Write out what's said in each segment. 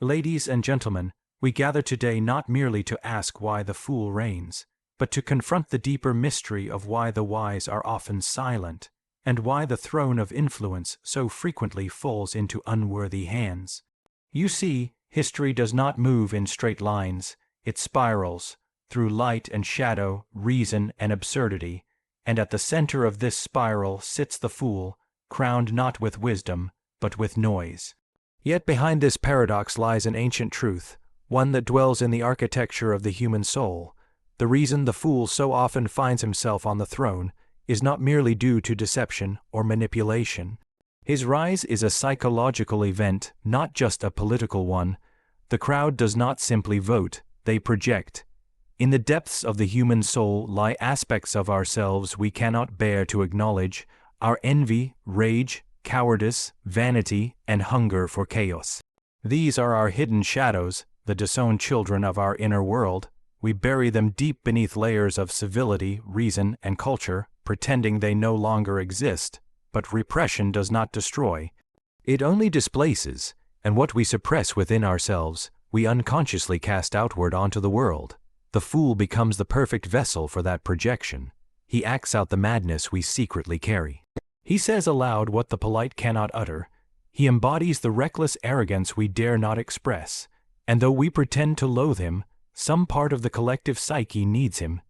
Ladies and gentlemen, we gather today not merely to ask why the fool reigns, but to confront the deeper mystery of why the wise are often silent, and why the throne of influence so frequently falls into unworthy hands. You see, history does not move in straight lines, it spirals, through light and shadow, reason and absurdity, and at the center of this spiral sits the fool, crowned not with wisdom, but with noise. Yet behind this paradox lies an ancient truth, one that dwells in the architecture of the human soul. The reason the fool so often finds himself on the throne is not merely due to deception or manipulation. His rise is a psychological event, not just a political one. The crowd does not simply vote, they project. In the depths of the human soul lie aspects of ourselves we cannot bear to acknowledge, our envy, rage, cowardice, vanity, and hunger for chaos. These are our hidden shadows, the disowned children of our inner world. We bury them deep beneath layers of civility, reason, and culture, pretending they no longer exist. But repression does not destroy. It only displaces, and what we suppress within ourselves, we unconsciously cast outward onto the world. The fool becomes the perfect vessel for that projection. He acts out the madness we secretly carry. He says aloud what the polite cannot utter. He embodies the reckless arrogance we dare not express. And though we pretend to loathe him, some part of the collective psyche needs him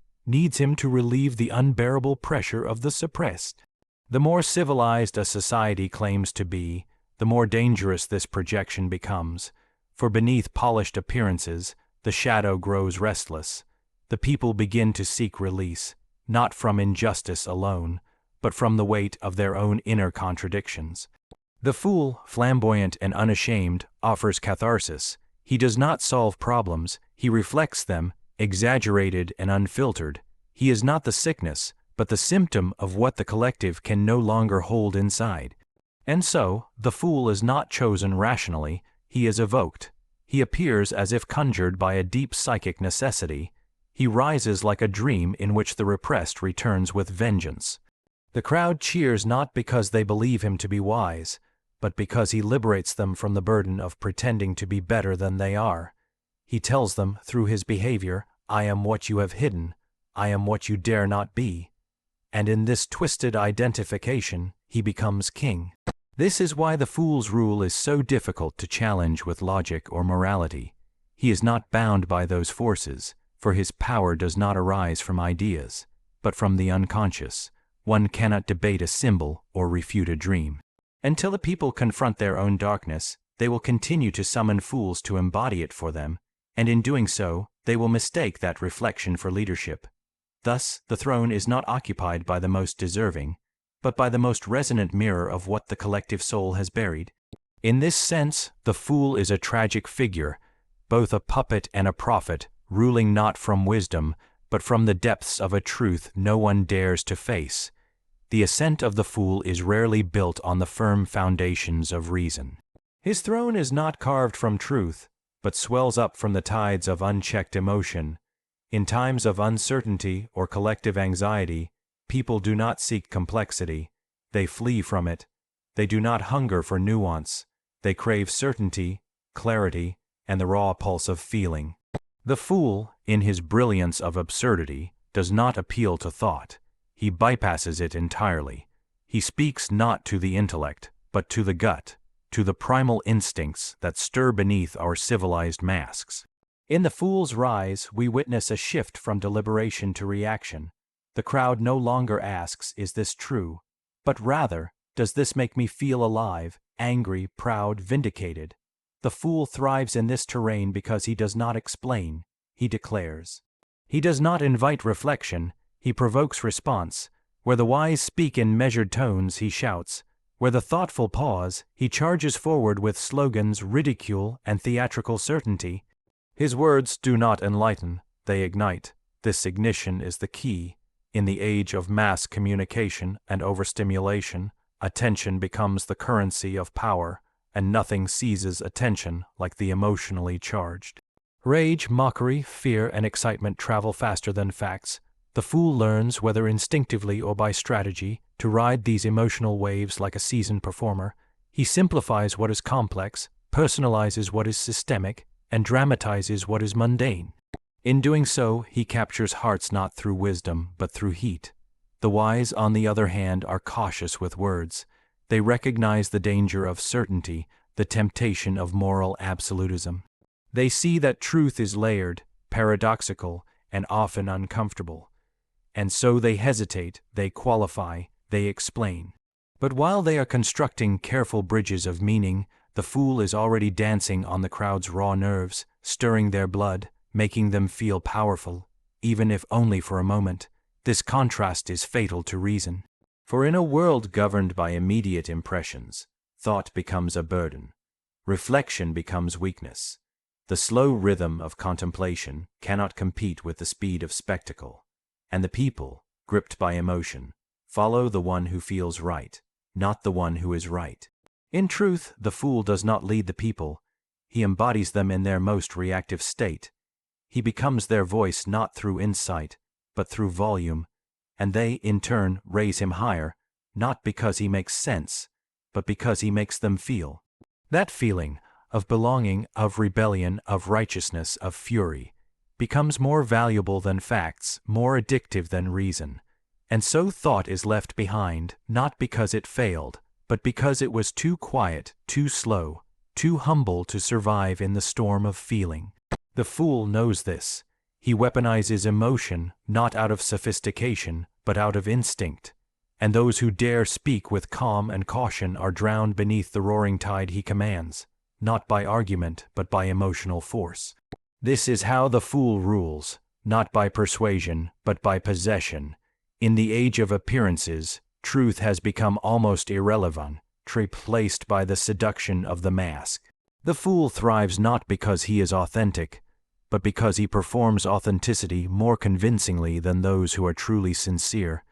to relieve the unbearable pressure of the suppressed. The more civilized a society claims to be, the more dangerous this projection becomes, for beneath polished appearances, the shadow grows restless. The people begin to seek release, not from injustice alone, but from the weight of their own inner contradictions. The fool, flamboyant and unashamed, offers catharsis. He does not solve problems, he reflects them, exaggerated and unfiltered. He is not the sickness, but the symptom of what the collective can no longer hold inside. And so, the fool is not chosen rationally, he is evoked. He appears as if conjured by a deep psychic necessity. He rises like a dream in which the repressed returns with vengeance. The crowd cheers not because they believe him to be wise, but because he liberates them from the burden of pretending to be better than they are. He tells them, through his behavior, I am what you have hidden, I am what you dare not be. And in this twisted identification, he becomes king. This is why the fool's rule is so difficult to challenge with logic or morality. He is not bound by those forces, for his power does not arise from ideas, but from the unconscious. One cannot debate a symbol or refute a dream. Until the people confront their own darkness, they will continue to summon fools to embody it for them, and in doing so, they will mistake that reflection for leadership. Thus, the throne is not occupied by the most deserving, but by the most resonant mirror of what the collective soul has buried. In this sense, the fool is a tragic figure, both a puppet and a prophet, ruling not from wisdom, but from the depths of a truth no one dares to face. The ascent of the fool is rarely built on the firm foundations of reason. His throne is not carved from truth, but swells up from the tides of unchecked emotion. In times of uncertainty or collective anxiety, people do not seek complexity, they flee from it. They do not hunger for nuance, they crave certainty, clarity, and the raw pulse of feeling. The fool, in his brilliance of absurdity, does not appeal to thought. He bypasses it entirely. He speaks not to the intellect, but to the gut, to the primal instincts that stir beneath our civilized masks. In the fool's rise, we witness a shift from deliberation to reaction. The crowd no longer asks, is this true? But rather, does this make me feel alive, angry, proud, vindicated? The fool thrives in this terrain because he does not explain, he declares. He does not invite reflection, he provokes response. Where the wise speak in measured tones, he shouts. Where the thoughtful pause, he charges forward with slogans, ridicule, and theatrical certainty. His words do not enlighten, they ignite. This ignition is the key. In the age of mass communication and overstimulation, attention becomes the currency of power, and nothing seizes attention like the emotionally charged. Rage, mockery, fear, and excitement travel faster than facts. The fool learns, whether instinctively or by strategy, to ride these emotional waves like a seasoned performer. He simplifies what is complex, personalizes what is systemic, and dramatizes what is mundane. In doing so, he captures hearts not through wisdom, but through heat. The wise, on the other hand, are cautious with words. They recognize the danger of certainty, the temptation of moral absolutism. They see that truth is layered, paradoxical, and often uncomfortable. And so they hesitate, they qualify, they explain. But while they are constructing careful bridges of meaning, the fool is already dancing on the crowd's raw nerves, stirring their blood, making them feel powerful, even if only for a moment. This contrast is fatal to reason. For in a world governed by immediate impressions, thought becomes a burden. Reflection becomes weakness. The slow rhythm of contemplation cannot compete with the speed of spectacle. And the people, gripped by emotion, follow the one who feels right, not the one who is right. In truth, the fool does not lead the people. He embodies them in their most reactive state. He becomes their voice not through insight, but through volume, and they, in turn, raise him higher, not because he makes sense, but because he makes them feel. That feeling, of belonging, of rebellion, of righteousness, of fury, becomes more valuable than facts, more addictive than reason. And so thought is left behind, not because it failed, but because it was too quiet, too slow, too humble to survive in the storm of feeling. The fool knows this. He weaponizes emotion, not out of sophistication, but out of instinct. And those who dare speak with calm and caution are drowned beneath the roaring tide he commands, not by argument, but by emotional force. This is how the fool rules, not by persuasion, but by possession. In the age of appearances, truth has become almost irrelevant, replaced by the seduction of the mask. The fool thrives not because he is authentic, but because he performs authenticity more convincingly than those who are truly sincere.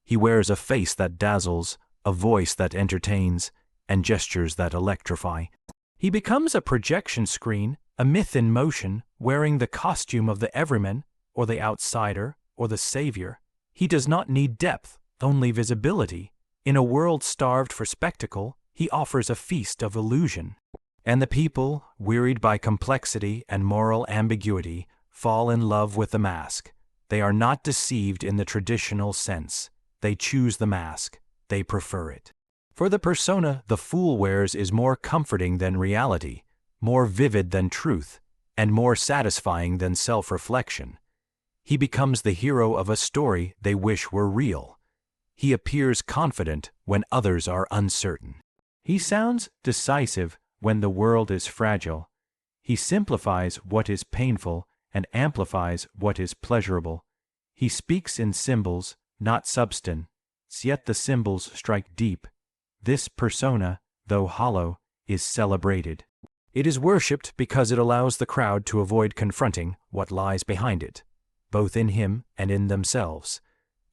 He wears a face that dazzles, a voice that entertains, and gestures that electrify. He becomes a projection screen, a myth in motion, wearing the costume of the everyman, or the outsider, or the savior. He does not need depth, only visibility. In a world starved for spectacle, he offers a feast of illusion. And the people, wearied by complexity and moral ambiguity, fall in love with the mask. They are not deceived in the traditional sense. They choose the mask. They prefer it. For the persona the fool wears is more comforting than reality, more vivid than truth, and more satisfying than self-reflection. He becomes the hero of a story they wish were real. He appears confident when others are uncertain. He sounds decisive when the world is fragile. He simplifies what is painful and amplifies what is pleasurable. He speaks in symbols, not substance, yet the symbols strike deep. This persona, though hollow, is celebrated. It is worshipped because it allows the crowd to avoid confronting what lies behind it, both in him and in themselves.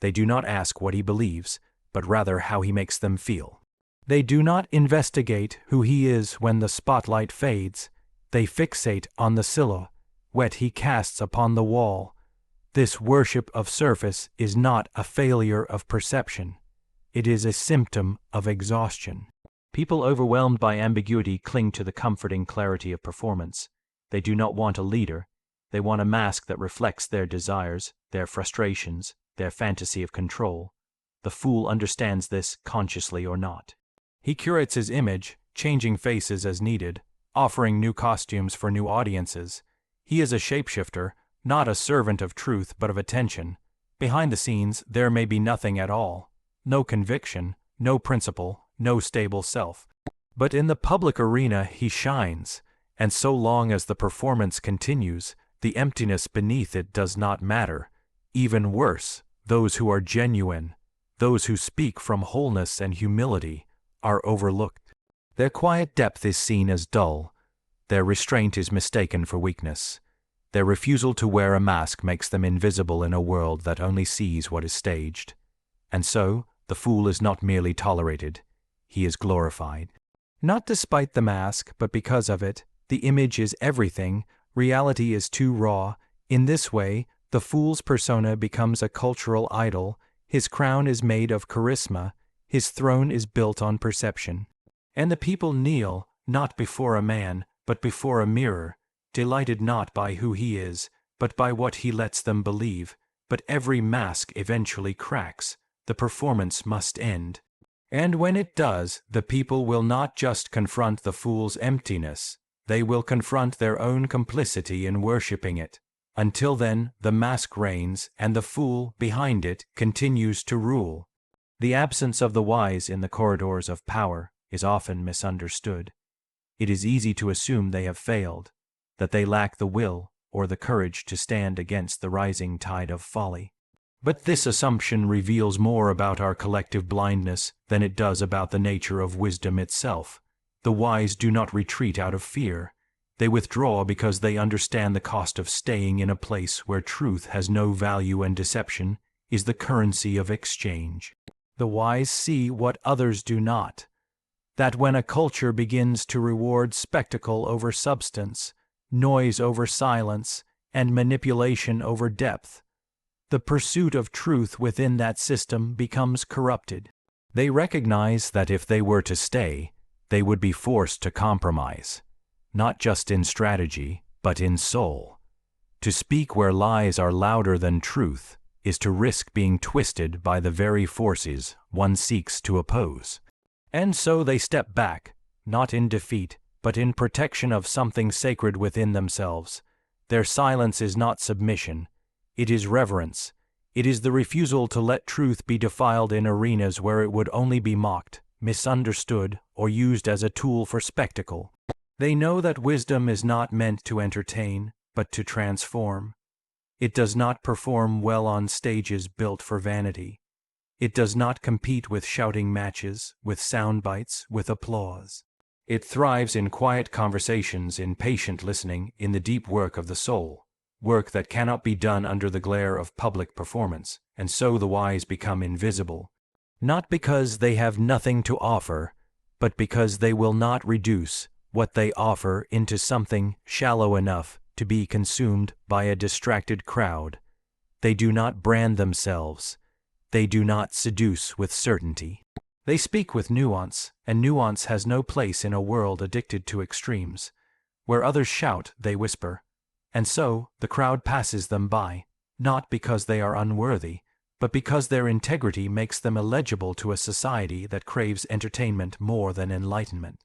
They do not ask what he believes, but rather how he makes them feel. They do not investigate who he is when the spotlight fades. They fixate on the silhouette he casts upon the wall. This worship of surface is not a failure of perception. It is a symptom of exhaustion. People overwhelmed by ambiguity cling to the comforting clarity of performance. They do not want a leader. They want a mask that reflects their desires, their frustrations, their fantasy of control. The fool understands this, consciously or not. He curates his image, changing faces as needed, offering new costumes for new audiences. He is a shapeshifter, not a servant of truth but of attention. Behind the scenes, there may be nothing at all. No conviction, no principle, no stable self. But in the public arena he shines, and so long as the performance continues, the emptiness beneath it does not matter. Even worse, those who are genuine, those who speak from wholeness and humility, are overlooked. Their quiet depth is seen as dull. Their restraint is mistaken for weakness. Their refusal to wear a mask makes them invisible in a world that only sees what is staged. And so, the fool is not merely tolerated, he is glorified. Not despite the mask, but because of it. The image is everything, reality is too raw. In this way, the fool's persona becomes a cultural idol. His crown is made of charisma, his throne is built on perception. And the people kneel, not before a man, but before a mirror, delighted not by who he is, but by what he lets them believe. But every mask eventually cracks, the performance must end. And when it does, the people will not just confront the fool's emptiness, they will confront their own complicity in worshipping it. Until then, the mask reigns, and the fool, behind it, continues to rule. The absence of the wise in the corridors of power is often misunderstood. It is easy to assume they have failed, that they lack the will or the courage to stand against the rising tide of folly. But this assumption reveals more about our collective blindness than it does about the nature of wisdom itself. The wise do not retreat out of fear. They withdraw because they understand the cost of staying in a place where truth has no value and deception is the currency of exchange. The wise see what others do not, that when a culture begins to reward spectacle over substance, noise over silence, and manipulation over depth, the pursuit of truth within that system becomes corrupted. They recognize that if they were to stay, they would be forced to compromise, not just in strategy, but in soul. To speak where lies are louder than truth is to risk being twisted by the very forces one seeks to oppose. And so they step back, not in defeat, but in protection of something sacred within themselves. Their silence is not submission, it is reverence. It is the refusal to let truth be defiled in arenas where it would only be mocked, misunderstood, or used as a tool for spectacle. They know that wisdom is not meant to entertain, but to transform. It does not perform well on stages built for vanity. It does not compete with shouting matches, with sound bites, with applause. It thrives in quiet conversations, in patient listening, in the deep work of the soul, work that cannot be done under the glare of public performance, and so the wise become invisible, not because they have nothing to offer, but because they will not reduce what they offer into something shallow enough to be consumed by a distracted crowd. They do not brand themselves. They do not seduce with certainty. They speak with nuance, and nuance has no place in a world addicted to extremes. Where others shout, they whisper. And so, the crowd passes them by, not because they are unworthy, but because their integrity makes them illegible to a society that craves entertainment more than enlightenment.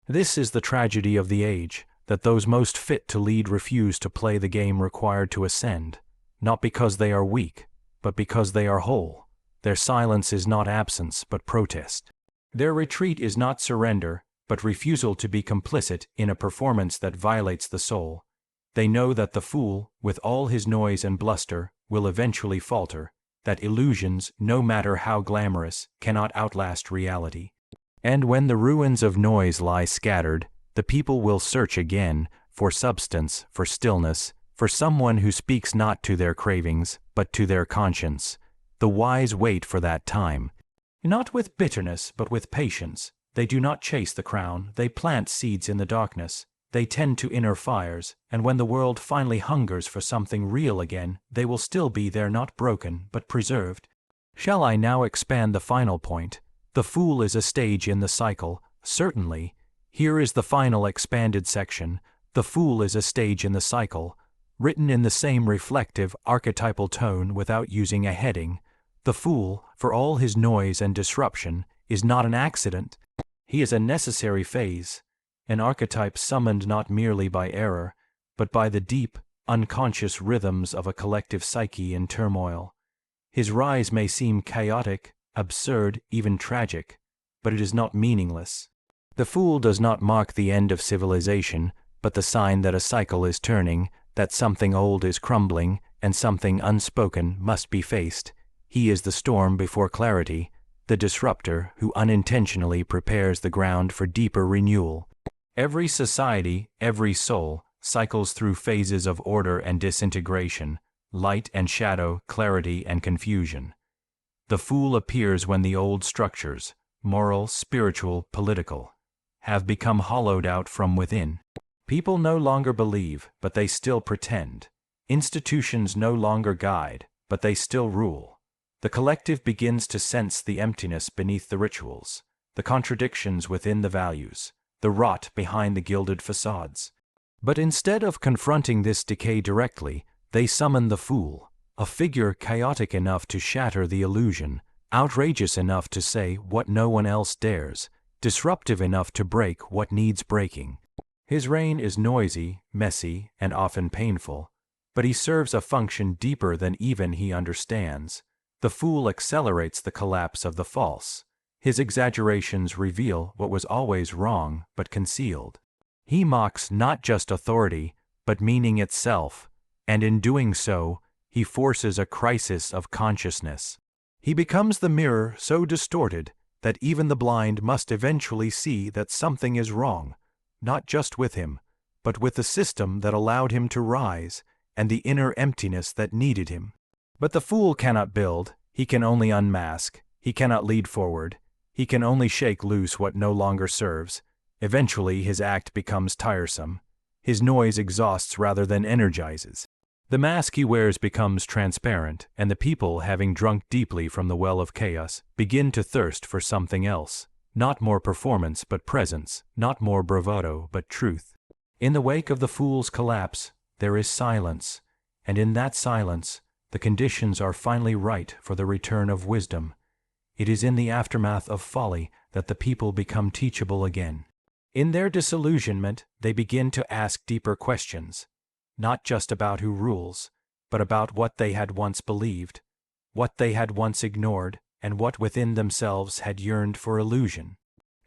This is the tragedy of the age, that those most fit to lead refuse to play the game required to ascend, not because they are weak, but because they are whole. Their silence is not absence, but protest. Their retreat is not surrender, but refusal to be complicit in a performance that violates the soul. They know that the fool, with all his noise and bluster, will eventually falter, that illusions, no matter how glamorous, cannot outlast reality. And when the ruins of noise lie scattered, the people will search again for substance, for stillness, for someone who speaks not to their cravings, but to their conscience. The wise wait for that time, not with bitterness, but with patience. They do not chase the crown, they plant seeds in the darkness. They tend to inner fires, and when the world finally hungers for something real again, they will still be there, not broken, but preserved. Shall I now expand the final point? The fool is a stage in the cycle, certainly. Here is the final expanded section. The fool is a stage in the cycle, written in the same reflective, archetypal tone without using a heading. The fool, for all his noise and disruption, is not an accident. He is a necessary phase, an archetype summoned not merely by error, but by the deep, unconscious rhythms of a collective psyche in turmoil. His rise may seem chaotic, absurd, even tragic, but it is not meaningless. The fool does not mark the end of civilization, but the sign that a cycle is turning, that something old is crumbling, and something unspoken must be faced. He is the storm before clarity, the disruptor who unintentionally prepares the ground for deeper renewal. Every society, every soul, cycles through phases of order and disintegration, light and shadow, clarity and confusion. The fool appears when the old structures, moral, spiritual, political, have become hollowed out from within. People no longer believe, but they still pretend. Institutions no longer guide, but they still rule. The collective begins to sense the emptiness beneath the rituals, the contradictions within the values, the rot behind the gilded facades. But instead of confronting this decay directly, they summon the fool, a figure chaotic enough to shatter the illusion, outrageous enough to say what no one else dares, disruptive enough to break what needs breaking. His reign is noisy, messy, and often painful, but he serves a function deeper than even he understands. The fool accelerates the collapse of the false. His exaggerations reveal what was always wrong but concealed. He mocks not just authority, but meaning itself, and in doing so, he forces a crisis of consciousness. He becomes the mirror so distorted that even the blind must eventually see that something is wrong, not just with him, but with the system that allowed him to rise, and the inner emptiness that needed him. But the fool cannot build, he can only unmask, he cannot lead forward, he can only shake loose what no longer serves. Eventually his act becomes tiresome. His noise exhausts rather than energizes. The mask he wears becomes transparent, and the people, having drunk deeply from the well of chaos, begin to thirst for something else. Not more performance but presence, not more bravado but truth. In the wake of the fool's collapse, there is silence, and in that silence, the conditions are finally right for the return of wisdom. It is in the aftermath of folly that the people become teachable again. In their disillusionment, they begin to ask deeper questions, not just about who rules, but about what they had once believed, what they had once ignored, and what within themselves had yearned for illusion.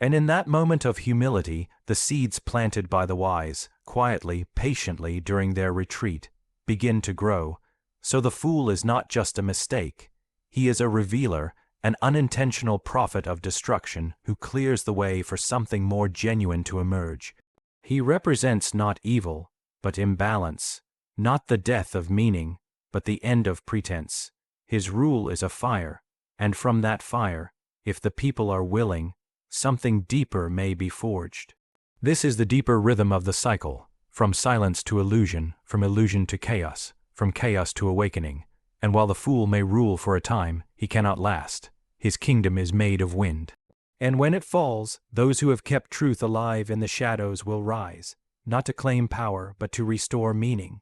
And in that moment of humility, the seeds planted by the wise, quietly, patiently during their retreat, begin to grow. So the fool is not just a mistake. He is a revealer, an unintentional prophet of destruction who clears the way for something more genuine to emerge. He represents not evil, but imbalance, not the death of meaning, but the end of pretense. His rule is a fire, and from that fire, if the people are willing, something deeper may be forged. This is the deeper rhythm of the cycle, from silence to illusion, from illusion to chaos, from chaos to awakening. And while the fool may rule for a time, he cannot last. His kingdom is made of wind. And when it falls, those who have kept truth alive in the shadows will rise, not to claim power, but to restore meaning.